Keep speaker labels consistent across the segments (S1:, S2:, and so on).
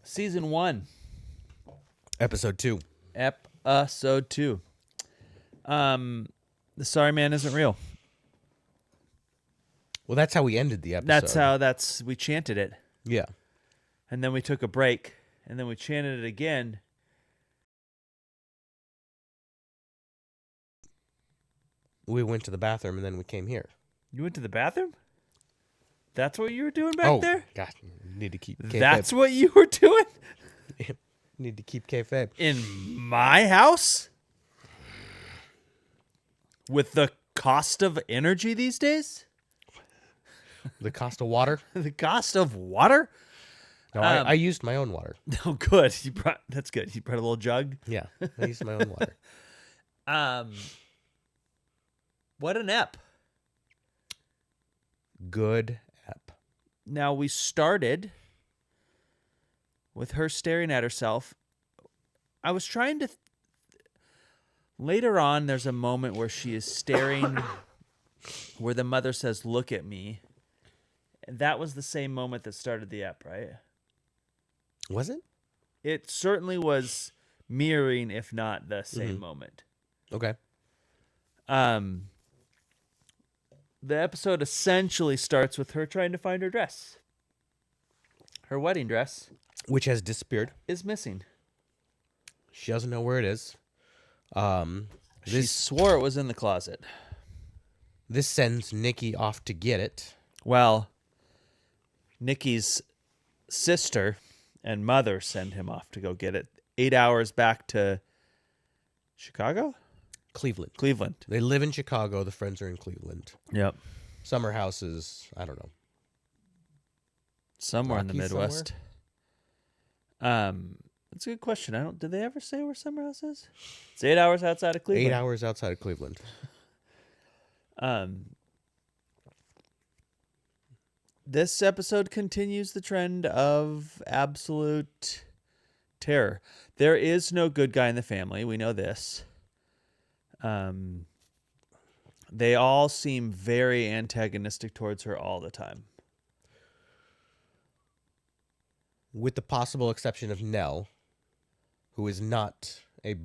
S1: Season 1.
S2: Episode 2.
S1: Episode 2. The Sorry Man Isn't Real.
S2: Well, that's how we ended the episode.
S1: We chanted it.
S2: Yeah.
S1: And then we took a break. And then we chanted it again.
S2: We went to the bathroom and then we came here.
S1: You went to the bathroom? That's what you were doing back there?
S2: God, need to keep kayfabe.
S1: That's what you were doing?
S2: Need to keep kayfabe.
S1: In my house? With the cost of energy these days?
S2: The cost of water?
S1: The cost of water?
S2: No, I used my own water.
S1: Oh, good. That's good. You brought a little jug?
S2: Yeah, I used my own water.
S1: What an ep.
S2: Good ep.
S1: Now, we started with her staring at herself. I was trying to... Later on, there's a moment where she is staring, where the mother says, "Look at me." And that was the same moment that started the ep, right?
S2: Was it?
S1: It certainly was mirroring, if not the same moment.
S2: Okay.
S1: The episode essentially starts with her trying to find her dress. Her wedding dress.
S2: Which has disappeared.
S1: Is missing.
S2: She doesn't know where it is.
S1: She swore it was in the closet.
S2: This sends Nikki off to get it.
S1: Well, Nikki's sister and mother send him off to go get it. 8 hours back to Chicago?
S2: Cleveland. They live in Chicago. The friends are in Cleveland.
S1: Yep.
S2: Summer house is, I don't know.
S1: Somewhere in the
S2: Rockies
S1: Midwest. That's a good question. Did they ever say where Summer House is? It's 8 hours outside of Cleveland.
S2: 8 hours outside of Cleveland.
S1: This episode continues the trend of absolute terror. There is no good guy in the family. We know this. They all seem very antagonistic towards her all the time.
S2: With the possible exception of Nell, who is not a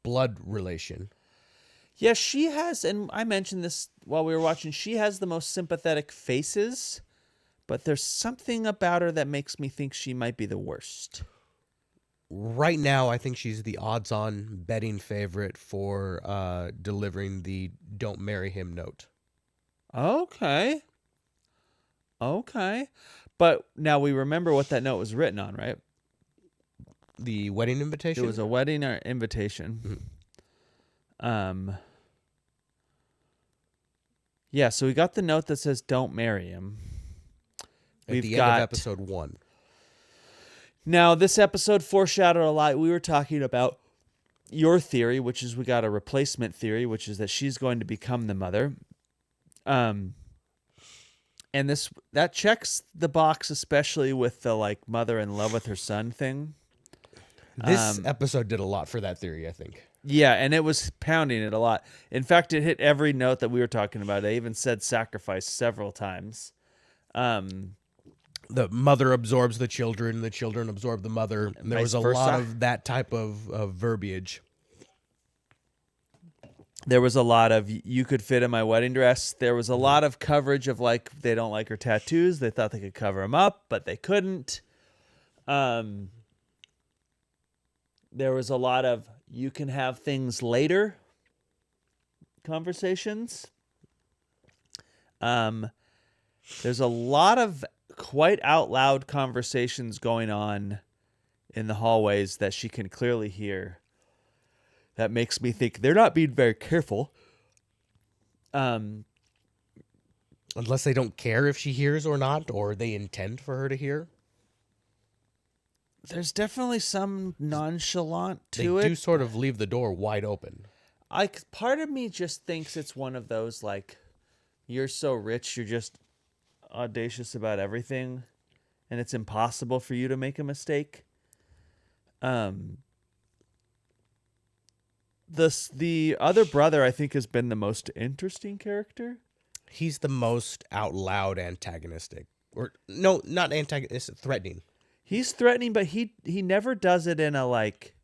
S2: blood relation.
S1: Yeah, she has, and I mentioned this while we were watching, she has the most sympathetic faces, but there's something about her that makes me think she might be the worst.
S2: Right now, I think she's the odds-on betting favorite for delivering the "Don't marry him" note.
S1: Okay. But now we remember what that note was written on, right?
S2: The wedding invitation?
S1: It was a wedding invitation.
S2: Mm-hmm.
S1: Yeah, so we got the note that says "Don't marry him."
S2: At the end of episode 1.
S1: Now, this episode foreshadowed a lot. We were talking about your theory, which is we got a replacement theory, which is that she's going to become the mother. And that checks the box, especially with the mother in love with her son thing.
S2: This episode did a lot for that theory, I think.
S1: Yeah, and it was pounding it a lot. In fact, it hit every note that we were talking about. I even said sacrifice several times.
S2: The mother absorbs the children absorb the mother. And there was a lot of that type of verbiage.
S1: There was a lot of, "You could fit in my wedding dress." There was a lot of coverage of they don't like her tattoos. They thought they could cover them up, but they couldn't. There was a lot of, "You can have things later" conversations. There's a lot of quite out loud conversations going on in the hallways that she can clearly hear. That makes me think they're not being very careful.
S2: Unless they don't care if she hears or not, or they intend for her to hear.
S1: There's definitely some nonchalant to it.
S2: They do sort of leave the door wide open.
S1: Part of me just thinks it's one of those, you're so rich, you're just audacious about everything, and it's impossible for you to make a mistake. The other brother, I think, has been the most interesting character.
S2: He's the most out loud antagonistic. Or, no, not antagonistic, threatening.
S1: He's threatening, but he never does it in a like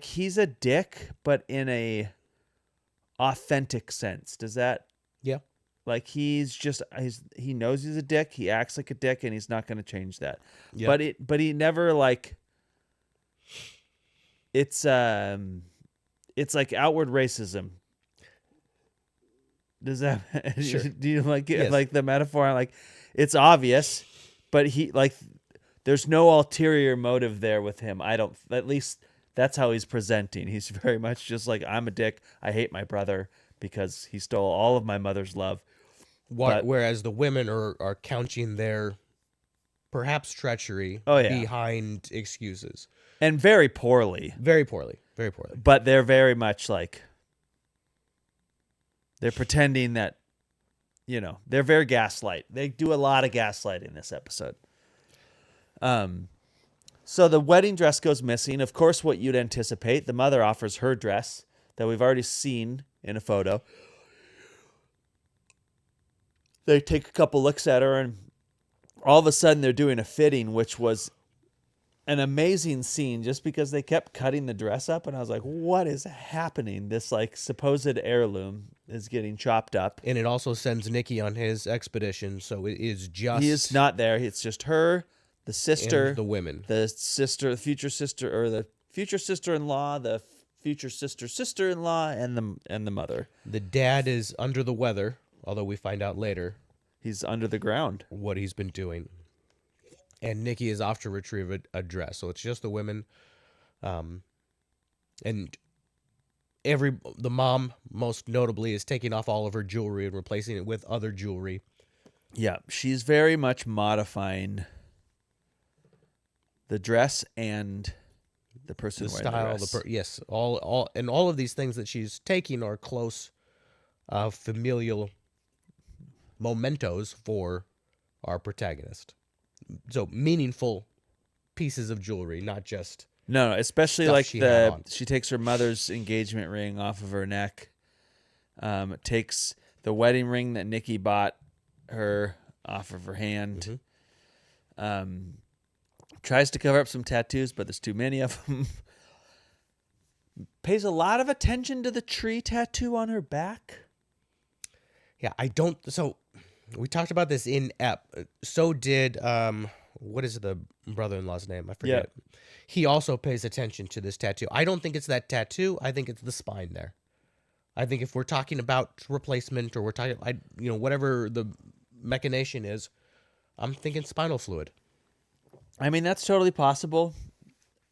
S1: he's a dick, but in a authentic sense. Does that
S2: Yeah.
S1: like he knows he's a dick, he acts like a dick, and he's not going to change that.
S2: Yeah.
S1: But he never like it's like outward racism. Does that
S2: Sure.
S1: do you like it?
S2: Yes.
S1: Like the metaphor? Like it's obvious, but he like there's no ulterior motive there with him. I don't. At least that's how he's presenting. He's very much just like, I'm a dick. I hate my brother because he stole all of my mother's love.
S2: Whereas the women are couching their perhaps treachery behind excuses.
S1: And very poorly.
S2: Very poorly. Very poorly.
S1: But they're very much like, they're pretending that, they're very gaslight. They do a lot of gaslighting in this episode. So the wedding dress goes missing. Of course, what you'd anticipate. The mother offers her dress that we've already seen in a photo. They take a couple looks at her, and all of a sudden they're doing a fitting, which was an amazing scene just because they kept cutting the dress up. And I was like, what is happening? This like supposed heirloom is getting chopped up.
S2: And it also sends Nikki on his expedition. So it is just...
S1: He is not there. It's just her, the sister,
S2: and the women,
S1: the sister, the future sister, or the future sister-in-law, the future sister-in-law, and the mother.
S2: The dad is under the weather, although we find out later
S1: he's under the ground
S2: what he's been doing. And Nikki is off to retrieve a dress. So it's just the women. And the mom, most notably, is taking off all of her jewelry and replacing it with other jewelry.
S1: Yeah, she's very much modifying the dress and the person
S2: The
S1: wearing
S2: style,
S1: the dress.
S2: yes, all of these things that she's taking are close, familial mementos for our protagonist. So meaningful pieces of jewelry, not just
S1: No, especially
S2: stuff
S1: like
S2: she
S1: she takes her mother's engagement ring off of her neck. Takes the wedding ring that Nikki bought her off of her hand.
S2: Mm-hmm.
S1: Tries to cover up some tattoos, but there's too many of them. Pays a lot of attention to the tree tattoo on her back.
S2: Yeah, I don't. So we talked about this in ep. So did what is the brother-in-law's name? I forget.
S1: Yeah.
S2: He also pays attention to this tattoo. I don't think it's that tattoo. I think it's the spine there. I think if we're talking about replacement or we're talking, whatever the machination is, I'm thinking spinal fluid.
S1: I mean, that's totally possible.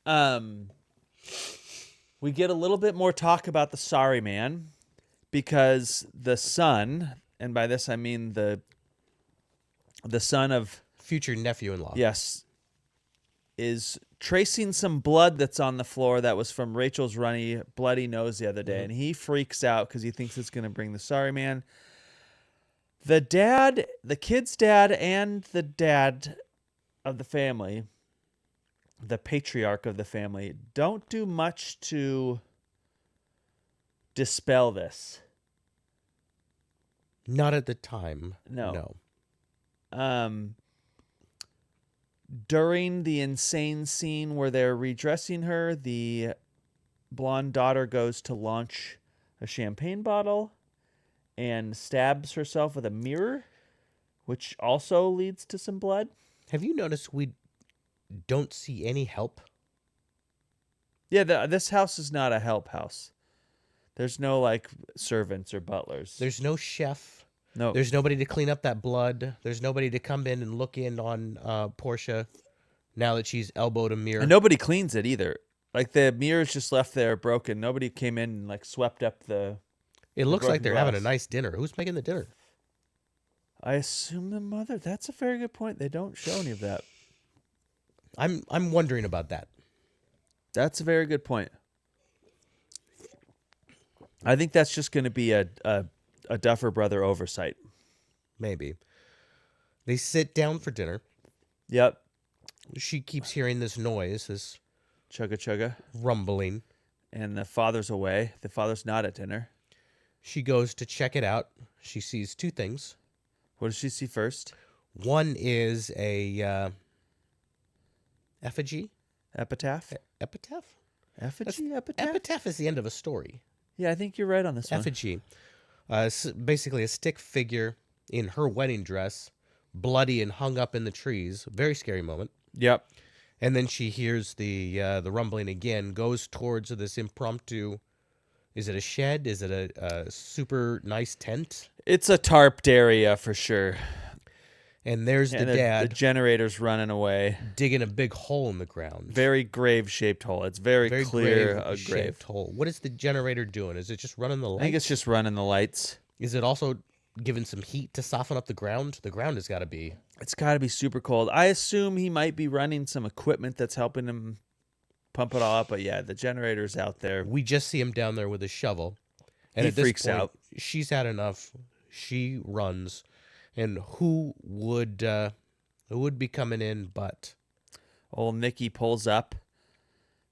S1: We get a little bit more talk about the sorry man because the son, and by this I mean the son of
S2: Future nephew-in-law.
S1: yes, is tracing some blood that's on the floor that was from Rachel's runny, bloody nose the other day. And he freaks out because he thinks it's going to bring the sorry man. The dad, the kid's dad, and the dad of the family, the patriarch of the family, don't do much to dispel this.
S2: Not at the time.
S1: No. During the insane scene where they're redressing her, the blonde daughter goes to launch a champagne bottle and stabs herself with a mirror, which also leads to some blood.
S2: Have you noticed we don't see any help?
S1: Yeah, this house is not a help house. There's no like servants or butlers.
S2: There's no chef.
S1: No.
S2: There's nobody to clean up that blood. There's nobody to come in and look in on Portia now that she's elbowed a mirror.
S1: And nobody cleans it either. Like the mirror's just left there broken. Nobody came in and like swept up the...
S2: It looks like they're
S1: glass.
S2: having a nice dinner. Who's making the dinner?
S1: I assume the mother. That's a very good point. They don't show any of that.
S2: I'm wondering about that.
S1: That's a very good point. I think that's just going to be a Duffer brother oversight.
S2: Maybe. They sit down for dinner.
S1: Yep.
S2: She keeps hearing this noise, this
S1: Chugga chugga.
S2: rumbling.
S1: And the father's away. The father's not at dinner.
S2: She goes to check it out. She sees two things.
S1: What does she see first?
S2: One is a effigy.
S1: Epitaph?
S2: Epitaph?
S1: Effigy? Epitaph?
S2: Epitaph is the end of a story.
S1: Yeah, I think you're right on this one.
S2: Effigy. Basically a stick figure in her wedding dress, bloody and hung up in the trees. Very scary moment.
S1: Yep.
S2: And then she hears the rumbling again, goes towards this impromptu. Is it a shed? Is it a super nice tent?
S1: It's a tarped area for sure.
S2: And there's
S1: And
S2: the
S1: the
S2: dad
S1: generator's running away.
S2: digging a big hole in the ground.
S1: Very grave-shaped hole. It's very clear a grave.
S2: Shaped hole. What is the generator doing? Is it just running the lights?
S1: I think it's just running the lights.
S2: Is it also giving some heat to soften up the ground? The ground has got to be.
S1: It's got to be super cold. I assume he might be running some equipment that's helping him pump it all up. But yeah, the generator's out there.
S2: We just see him down there with a shovel. And
S1: He
S2: at this
S1: freaks
S2: point,
S1: out.
S2: She's had enough. She runs. And who would be coming in but
S1: Old Nikki pulls up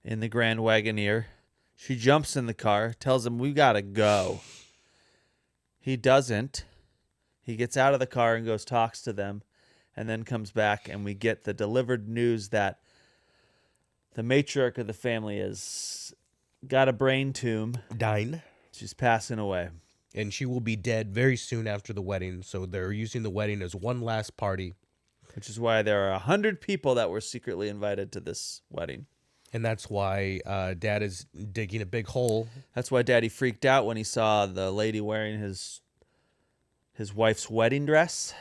S1: in the Grand Wagoneer. She jumps in the car, tells him, "We got to go." He doesn't. He gets out of the car and goes talks to them and then comes back, and we get the delivered news that the matriarch of the family has got a brain tumor.
S2: dying?
S1: She's passing away.
S2: And she will be dead very soon after the wedding. So they're using the wedding as one last party.
S1: Which is why there are 100 people that were secretly invited to this wedding.
S2: And that's why Dad is digging a big hole.
S1: That's why Daddy freaked out when he saw the lady wearing his wife's wedding dress.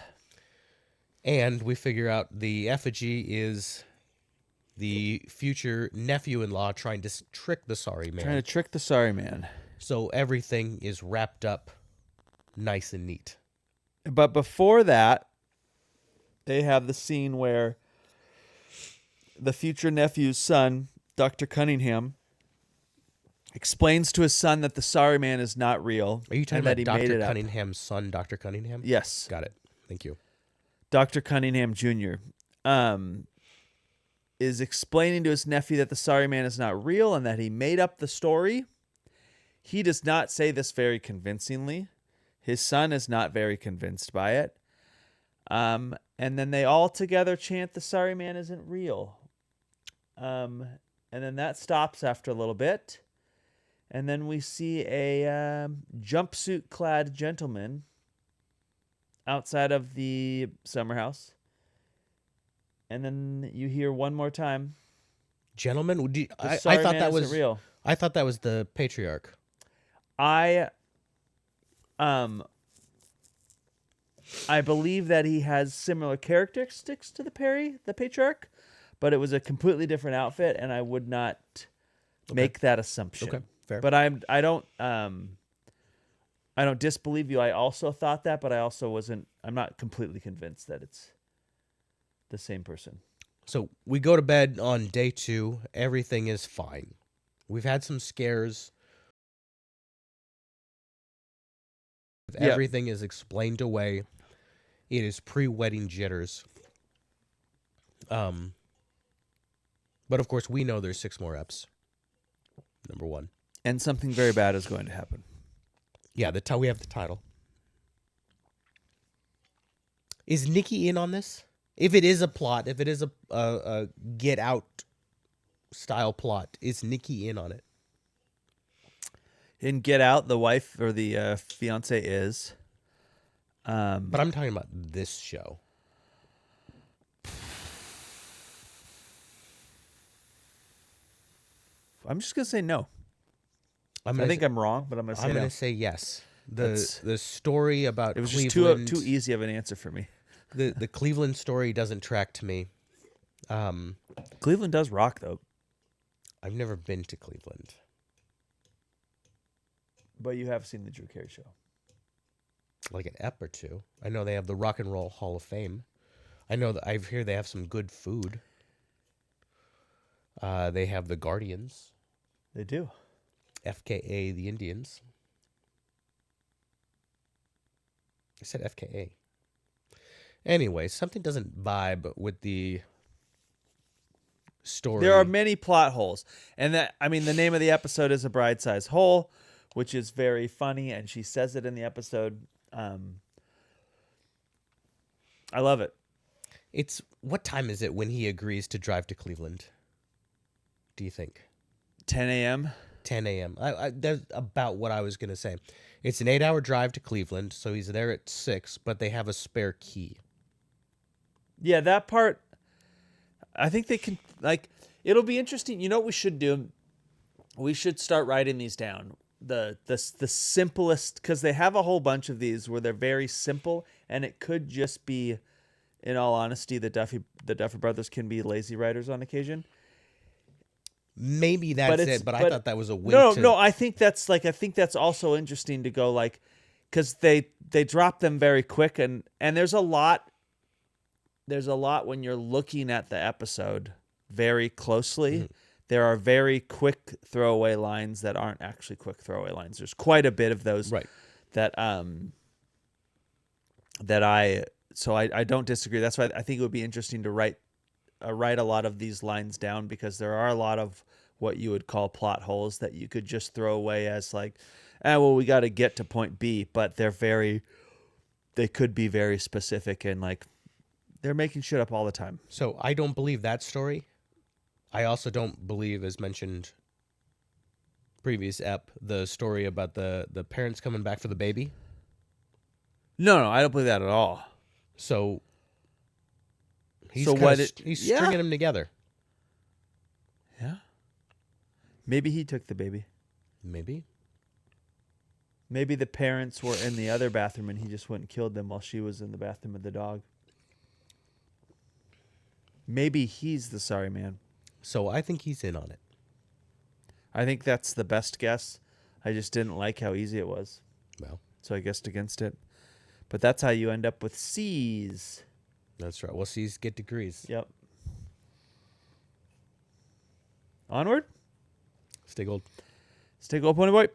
S2: And we figure out the effigy is the future nephew-in-law trying to trick the sorry man.
S1: Trying to trick the sorry man.
S2: So everything is wrapped up nice and neat.
S1: But before that, they have the scene where the future nephew's son, Dr. Cunningham, explains to his son that the sorry man is not real.
S2: Are you talking
S1: and
S2: about
S1: that he made
S2: Dr.
S1: it up.
S2: Cunningham's son, Dr. Cunningham?
S1: Yes.
S2: Got it. Thank you.
S1: Dr. Cunningham Jr. Is explaining to his nephew that the sorry man is not real and that he made up the story. He does not say this very convincingly. His son is not very convinced by it. And then they all together chant, "The sorry man isn't real." And then that stops after a little bit. And then we see a jumpsuit-clad gentleman outside of the summer house. And then you hear one more time,
S2: Gentlemen, I
S1: sorry
S2: thought
S1: man
S2: that
S1: isn't
S2: was
S1: real.
S2: I thought that was the patriarch.
S1: I believe that he has similar characteristics to the patriarch, but it was a completely different outfit, and I would not make that assumption.
S2: Okay, fair.
S1: But I don't disbelieve you. I also thought that, but I'm not completely convinced that it's the same person.
S2: So we go to bed on day 2. Everything is fine. We've had some scares.
S1: Yeah.
S2: Everything is explained away. It is pre-wedding jitters. But of course, we know there's 6 more eps. Number 1.
S1: And something very bad is going to happen.
S2: Yeah, we have the title. Is Nikki in on this? If it is a plot, if it is a Get Out style plot, is Nikki in on it?
S1: In Get Out, the wife or the fiance is.
S2: But I'm talking about this show.
S1: I'm just gonna say no.
S2: I
S1: think I'm wrong, but I'm gonna say
S2: I'm
S1: no.
S2: gonna say yes.
S1: That's-
S2: The story about
S1: It was
S2: Cleveland,
S1: just too easy of an answer for me.
S2: the Cleveland story doesn't track to me.
S1: Cleveland does rock, though.
S2: I've never been to Cleveland.
S1: But you have seen the Drew Carey Show.
S2: Like an ep or two. I know they have the Rock and Roll Hall of Fame. I know that I hear they have some good food. They have the Guardians,
S1: They do.
S2: FKA the Indians. I said FKA. Anyway, something doesn't vibe with the story.
S1: There are many plot holes. And the name of the episode is A Bride-Size Hole, which is very funny, and she says it in the episode. I love it.
S2: What time is it when he agrees to drive to Cleveland? Do you think?
S1: 10 a.m.
S2: 10 a.m. That's about what I was going to say. It's an 8-hour drive to Cleveland, so he's there at 6, but they have a spare key.
S1: Yeah, that part, I think they can, like, it'll be interesting. You know what we should do? We should start writing these down. The simplest, because they have a whole bunch of these where they're very simple, and it could just be, in all honesty, the Duffy brothers can be lazy writers on occasion.
S2: Maybe that's it, but I thought that was a way
S1: No, I think that's also interesting to go, like, because they drop them very quick, and there's a lot when you're looking at the episode very closely. Mm-hmm. There are very quick throwaway lines that aren't actually quick throwaway lines. There's quite a bit of those,
S2: right?
S1: So I don't disagree. That's why I think it would be interesting to write a lot of these lines down, because there are a lot of what you would call plot holes that you could just throw away as like, well, we got to get to point B, but they could be very specific, and like they're making shit up all the time.
S2: So I don't believe that story. I also don't believe, as mentioned previous ep, the story about the parents coming back for the baby.
S1: No, I don't believe that at all.
S2: So he's
S1: he's
S2: stringing them together.
S1: Yeah. Maybe he took the baby.
S2: Maybe
S1: the parents were in the other bathroom and he just went and killed them while she was in the bathroom with the dog. Maybe he's the sorry man.
S2: So I think he's in on it.
S1: I think that's the best guess. I just didn't like how easy it was.
S2: Well,
S1: so I guessed against it. But that's how you end up with C's.
S2: That's right. Well, C's get degrees.
S1: Yep. Onward.
S2: Stay gold.
S1: Stay gold, pony boy.